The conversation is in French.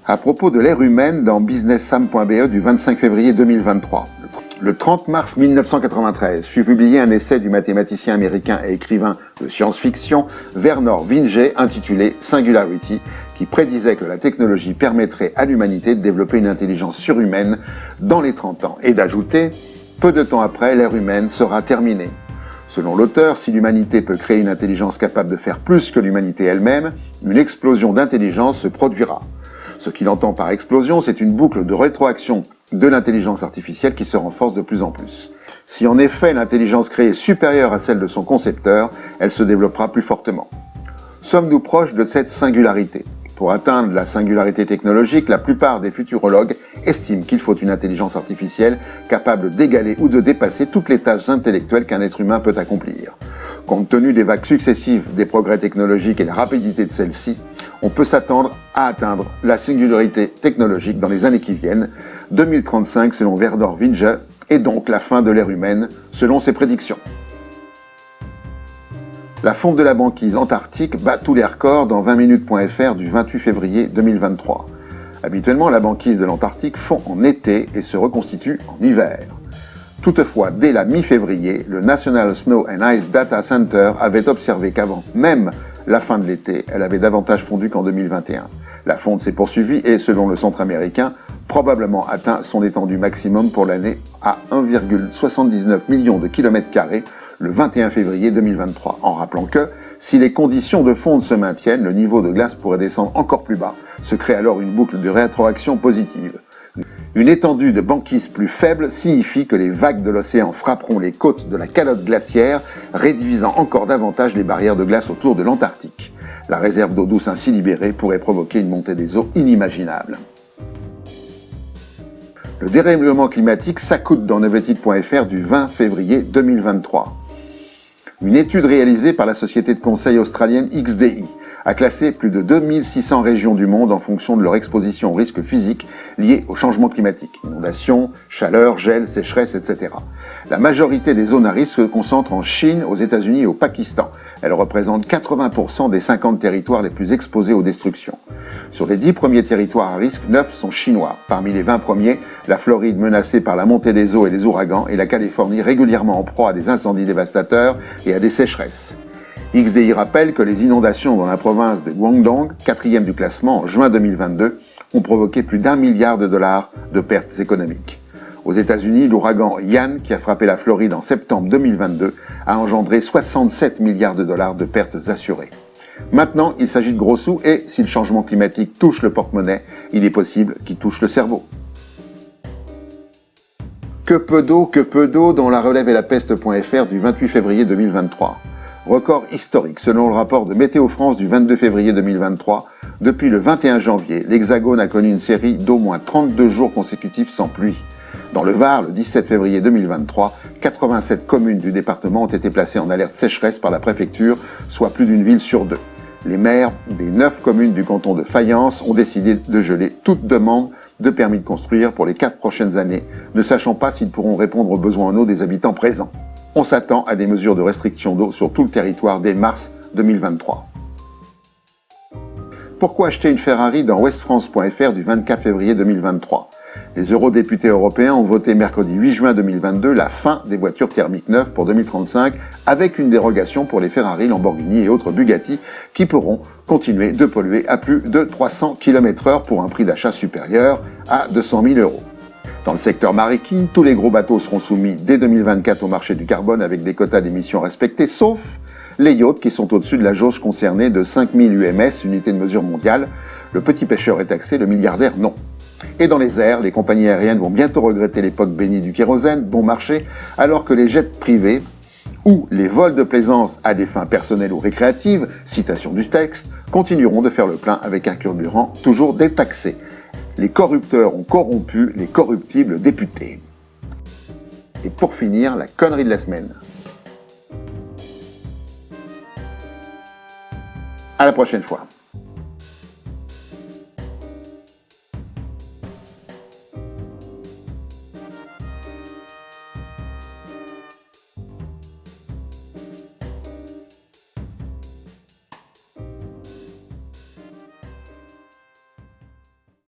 À propos de l'ère humaine dans businesssam.be du 25 février 2023. Le 30 mars 1993 fut publié un essai du mathématicien américain et écrivain de science-fiction Vernor Vinge intitulé Singularity, qui prédisait que la technologie permettrait à l'humanité de développer une intelligence surhumaine dans les 30 ans et d'ajouter « Peu de temps après, l'ère humaine sera terminée ». Selon l'auteur, si l'humanité peut créer une intelligence capable de faire plus que l'humanité elle-même, une explosion d'intelligence se produira. Ce qu'il entend par explosion, c'est une boucle de rétroaction de l'intelligence artificielle qui se renforce de plus en plus. Si en effet l'intelligence créée est supérieure à celle de son concepteur, elle se développera plus fortement. Sommes-nous proches de cette singularité ? Pour atteindre la singularité technologique, la plupart des futurologues estiment qu'il faut une intelligence artificielle capable d'égaler ou de dépasser toutes les tâches intellectuelles qu'un être humain peut accomplir. Compte tenu des vagues successives des progrès technologiques et la rapidité de celles-ci, on peut s'attendre à atteindre la singularité technologique dans les années qui viennent. 2035 selon Vernor Vinge est donc la fin de l'ère humaine selon ses prédictions. La fonte de la banquise antarctique bat tous les records dans 20minutes.fr du 28 février 2023. Habituellement, la banquise de l'Antarctique fond en été et se reconstitue en hiver. Toutefois, dès la mi-février, le National Snow and Ice Data Center avait observé qu'avant même la fin de l'été, elle avait davantage fondu qu'en 2021. La fonte s'est poursuivie et, selon le centre américain, probablement atteint son étendue maximum pour l'année à 1,79 million de kilomètres carrés le 21 février 2023, en rappelant que, si les conditions de fonte se maintiennent, le niveau de glace pourrait descendre encore plus bas, se crée alors une boucle de rétroaction positive. Une étendue de banquise plus faible signifie que les vagues de l'océan frapperont les côtes de la calotte glaciaire, réduisant encore davantage les barrières de glace autour de l'Antarctique. La réserve d'eau douce ainsi libérée pourrait provoquer une montée des eaux inimaginable. Le dérèglement climatique s'accoute dans Novetic.fr du 20 février 2023. Une étude réalisée par la société de conseil australienne XDI a classé plus de 2600 régions du monde en fonction de leur exposition aux risques physiques liés au changement climatique. Inondations, chaleur, gel, sécheresse, etc. La majorité des zones à risque se concentrent en Chine, aux États-Unis et au Pakistan. Elles représentent 80% des 50 territoires les plus exposés aux destructions. Sur les 10 premiers territoires à risque, 9 sont chinois. Parmi les 20 premiers, la Floride menacée par la montée des eaux et les ouragans et la Californie régulièrement en proie à des incendies dévastateurs et à des sécheresses. XDI rappelle que les inondations dans la province de Guangdong, 4e du classement en juin 2022, ont provoqué plus d'1 milliard de dollars de pertes économiques. Aux États-Unis, l'ouragan Ian, qui a frappé la Floride en septembre 2022, a engendré 67 milliards de dollars de pertes assurées. Maintenant, il s'agit de gros sous et, si le changement climatique touche le porte-monnaie, il est possible qu'il touche le cerveau. Que peu d'eau dans la relève et la peste.fr du 28 février 2023. Record historique selon le rapport de Météo France du 22 février 2023. Depuis le 21 janvier, l'Hexagone a connu une série d'au moins 32 jours consécutifs sans pluie. Dans le Var, le 17 février 2023, 87 communes du département ont été placées en alerte sécheresse par la préfecture, soit plus d'une ville sur deux. Les maires des 9 communes du canton de Fayence ont décidé de geler toute demande de permis de construire pour les 4 prochaines années, ne sachant pas s'ils pourront répondre aux besoins en eau des habitants présents. On s'attend à des mesures de restriction d'eau sur tout le territoire dès mars 2023. Pourquoi acheter une Ferrari dans westfrance.fr du 24 février 2023 ? Les eurodéputés européens ont voté mercredi 8 juin 2022 la fin des voitures thermiques neuves pour 2035 avec une dérogation pour les Ferrari, Lamborghini et autres Bugatti qui pourront continuer de polluer à plus de 300 km/h pour un prix d'achat supérieur à 200 000 €. Dans le secteur maritime, tous les gros bateaux seront soumis dès 2024 au marché du carbone avec des quotas d'émissions respectés, sauf les yachts qui sont au-dessus de la jauge concernée de 5000 UMS, unité de mesure mondiale. Le petit pêcheur est taxé, le milliardaire non. Et dans les airs, les compagnies aériennes vont bientôt regretter l'époque bénie du kérosène, bon marché, alors que les jets privés ou les vols de plaisance à des fins personnelles ou récréatives, citation du texte, continueront de faire le plein avec un carburant toujours détaxé. Les corrupteurs ont corrompu les corruptibles députés. Et pour finir, la connerie de la semaine. À la prochaine fois.